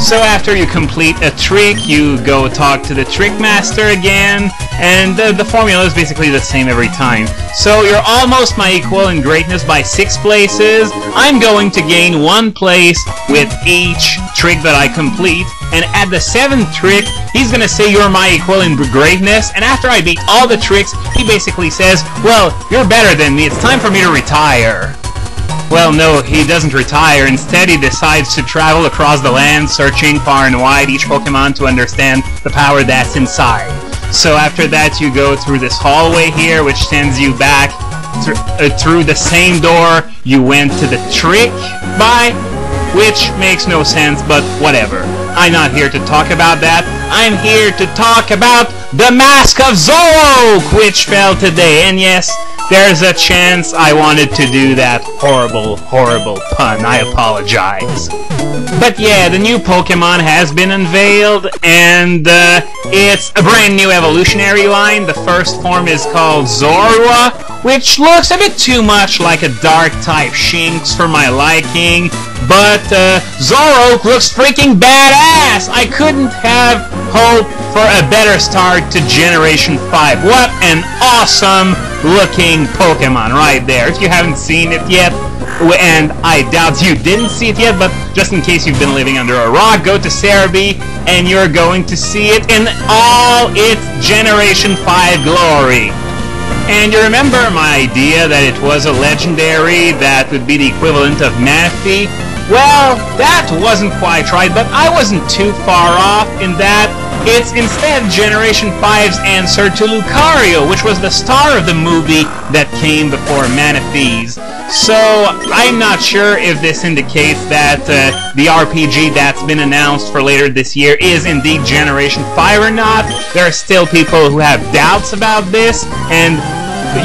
So after you complete a trick, you go talk to the trick master again, and the formula is basically the same every time. So you're almost my equal in greatness by 6 places. I'm going to gain 1 place with each trick that I complete, and at the 7th trick, he's gonna say you're my equal in greatness, and after I beat all the tricks, he basically says, well, you're better than me, it's time for me to retire. Well, no, he doesn't retire. Instead, he decides to travel across the land, searching far and wide each Pokemon to understand the power that's inside. So after that, you go through this hallway here, which sends you back through the same door you went to the trick by, which makes no sense, but whatever. I'm not here to talk about that. I'm here to talk about the Mask of Zoroark, which fell today, and yes, there's a chance I wanted to do that horrible, horrible pun. I apologize. But yeah, the new Pokemon has been unveiled, and it's a brand new evolutionary line. The first form is called Zoroark, which looks a bit too much like a Dark-type Shinx for my liking, but Zoroark looks freaking badass! I couldn't have hoped for a better start to Generation 5. What an awesome looking Pokemon right there. If you haven't seen it yet, and I doubt you didn't see it yet, but just in case you've been living under a rock, go to Cerebi and you're going to see it in all its Generation 5 glory. And you remember my idea that it was a legendary that would be the equivalent of Manaphy? Well, that wasn't quite right, but I wasn't too far off in that it's instead Generation 5's answer to Lucario, which was the star of the movie that came before Manaphy's. So, I'm not sure if this indicates that the RPG that's been announced for later this year is indeed Generation 5 or not. There are still people who have doubts about this, and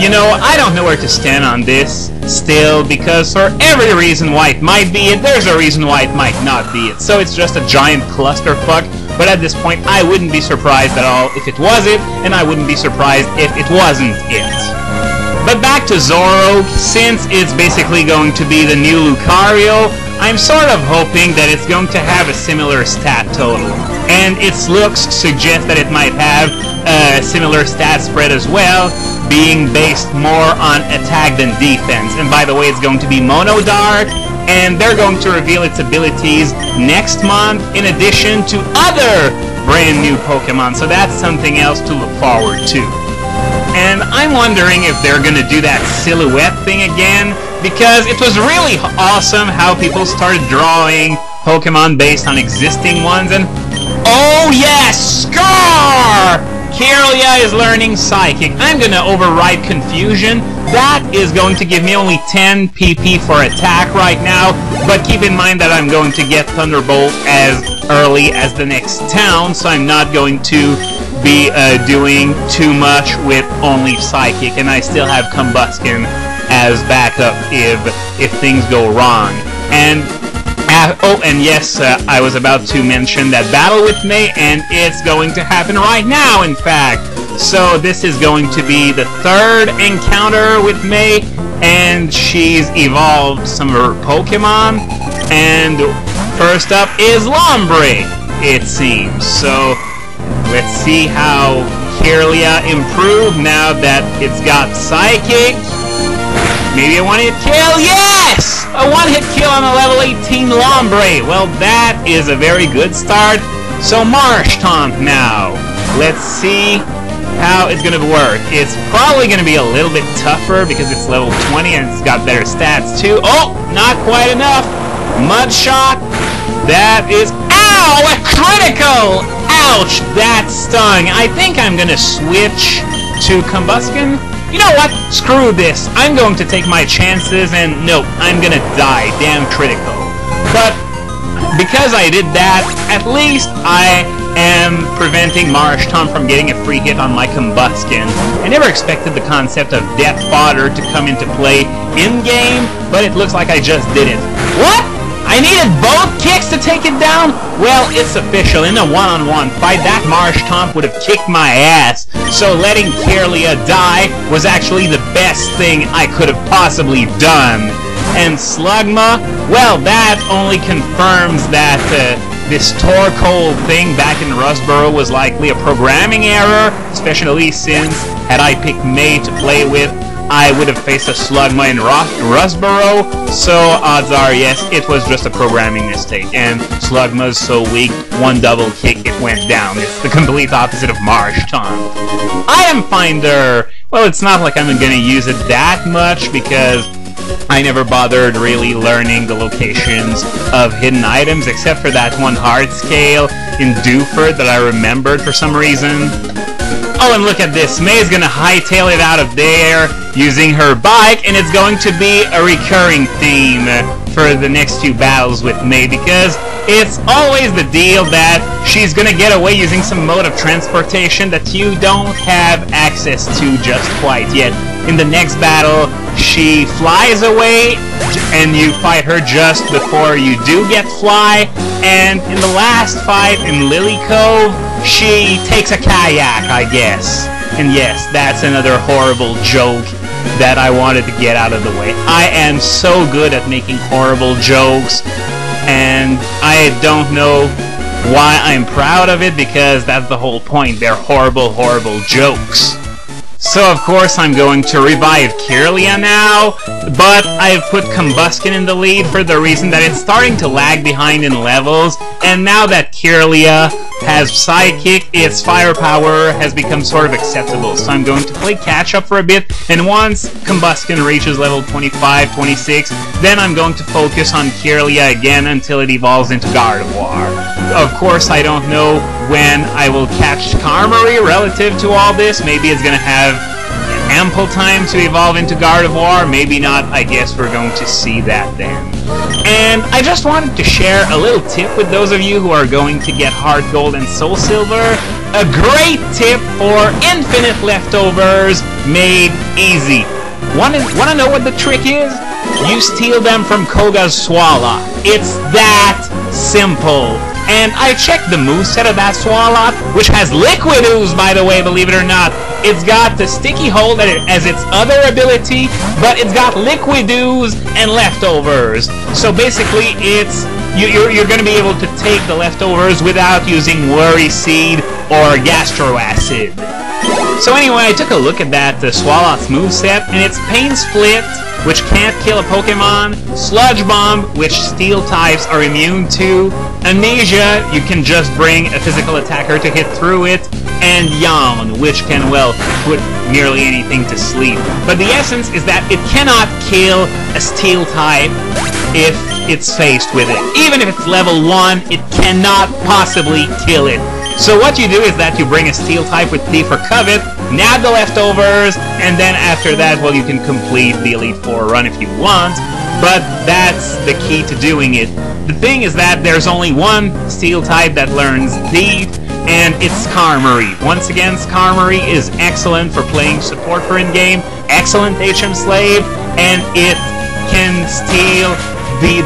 you know, I don't know where to stand on this still, because for every reason why it might be it, there's a reason why it might not be it. So it's just a giant clusterfuck, but at this point I wouldn't be surprised at all if it was it, and I wouldn't be surprised if it wasn't it. But back to Zoroark, since it's basically going to be the new Lucario, I'm sort of hoping that it's going to have a similar stat total. And its looks suggest that it might have a similar stat spread as well, being based more on attack than defense. And by the way, it's going to be Mono Dark, and they're going to reveal its abilities next month, in addition to other brand new Pokemon, so that's something else to look forward to. And I'm wondering if they're gonna do that silhouette thing again, because it was really awesome how people started drawing Pokemon based on existing ones, and oh yes, Scar! Kirlia is learning Psychic. I'm gonna override Confusion. That is going to give me only 10 PP for attack right now, but keep in mind that I'm going to get Thunderbolt as early as the next town, so I'm not going to be doing too much with only Psychic, and I still have Combuskin as backup if things go wrong. And oh, and yes, I was about to mention that battle with May, and it's going to happen right now, in fact. So this is going to be the 3rd encounter with May, and she's evolved some of her Pokemon. And first up is Lombre, it seems. So let's see how Kirlia improved now that it's got Psychic. Maybe a one-hit kill? Yes! A one-hit kill on a level 18 Lombre. Well, that is a very good start. So Marshtomp now. Let's see how it's gonna work. It's probably gonna be a little bit tougher because it's level 20 and it's got better stats too. Oh, not quite enough. Mud Shot. That is... Ow! A critical! Ouch! That stung. I think I'm gonna switch to Combuskin. You know what? Screw this. I'm going to take my chances, and nope, I'm gonna die. Damn critical. But because I did that, at least I am preventing Marshtomp from getting a free hit on my Combuskin. I never expected the concept of Death Fodder to come into play in-game, but it looks like I just did it. What? I needed both kicks to take it down? Well, it's official. In a one-on-one fight, that Marshtomp would have kicked my ass. So letting Kirlia die was actually the best thing I could have possibly done. And Slugma, well, that only confirms that this Torkoal thing back in Rustboro was likely a programming error, especially since had I picked May to play with, I would have faced a Slugma in Rustboro, so odds are, yes, it was just a programming mistake, and Slugma's so weak, one double kick, it went down. It's the complete opposite of Marsh Taunt. Item Finder! Well, it's not like I'm gonna use it that much, because I never bothered really learning the locations of hidden items, except for that one hard scale in Dewford that I remembered for some reason. Oh, and look at this. May's gonna hightail it out of there using her bike, and it's going to be a recurring theme for the next few battles with May, because it's always the deal that she's gonna get away using some mode of transportation that you don't have access to just quite yet. In the next battle, she flies away, and you fight her just before you do get fly, and in the last fight in Lily Cove, she takes a kayak, I guess. And yes, that's another horrible joke that I wanted to get out of the way. I am so good at making horrible jokes, and I don't know why I'm proud of it, because that's the whole point. They're horrible, horrible jokes. So of course I'm going to revive Kirlia now, but I've put Combuskin in the lead for the reason that it's starting to lag behind in levels, and now that Kirlia has Psychic, its firepower has become sort of acceptable, so I'm going to play catch up for a bit, and once Combuskin reaches level 25, 26, then I'm going to focus on Kirlia again until it evolves into Gardevoir. Of course, I don't know when I will catch Karmory relative to all this. Maybe it's gonna have ample time to evolve into Gardevoir, maybe not. I guess we're going to see that then. And I just wanted to share a little tip with those of you who are going to get Heart Gold and Soul Silver. A great tip for infinite leftovers made easy. Wanna know what the trick is? You steal them from Koga's Swalot. It's that simple. And I checked the moveset of that Swalot, which has Liquid Ooze, by the way, believe it or not. It's got the Sticky Hold as its other ability, but it's got Liquid Ooze and leftovers. So basically, you're going to be able to take the leftovers without using Worry Seed or Gastro Acid. So anyway, I took a look at that Swalot's moveset, and it's Pain Split, which can't kill a Pokemon, Sludge Bomb, which Steel types are immune to, Amnesia, you can just bring a physical attacker to hit through it, and Yawn, which can, well, put nearly anything to sleep. But the essence is that it cannot kill a Steel type if it's faced with it. Even if it's level 1, it cannot possibly kill it. So what you do is that you bring a Steel type with Thief or Covet, nab the leftovers, and then after that, well, you can complete the Elite Four run if you want, but that's the key to doing it. The thing is that there's only one Steel type that learns Thief, and it's Karmory. Once again, Karmory is excellent for playing support for in-game, excellent HM Slave, and it can steal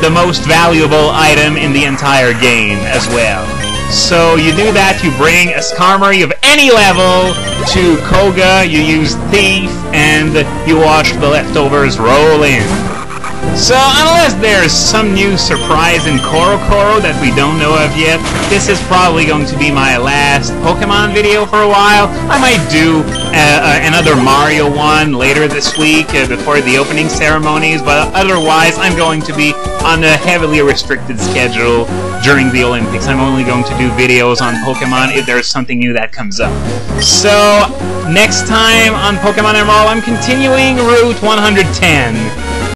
the most valuable item in the entire game as well. So you do that, you bring a Skarmory of any level to Koga, you use Thief, and you watch the leftovers roll in. So unless there's some new surprise in Korokoro that we don't know of yet, this is probably going to be my last Pokemon video for a while. I might do another Mario one later this week before the opening ceremonies, but otherwise I'm going to be on a heavily restricted schedule during the Olympics. I'm only going to do videos on Pokemon if there's something new that comes up. So next time on Pokemon Emerald, I'm continuing Route 110.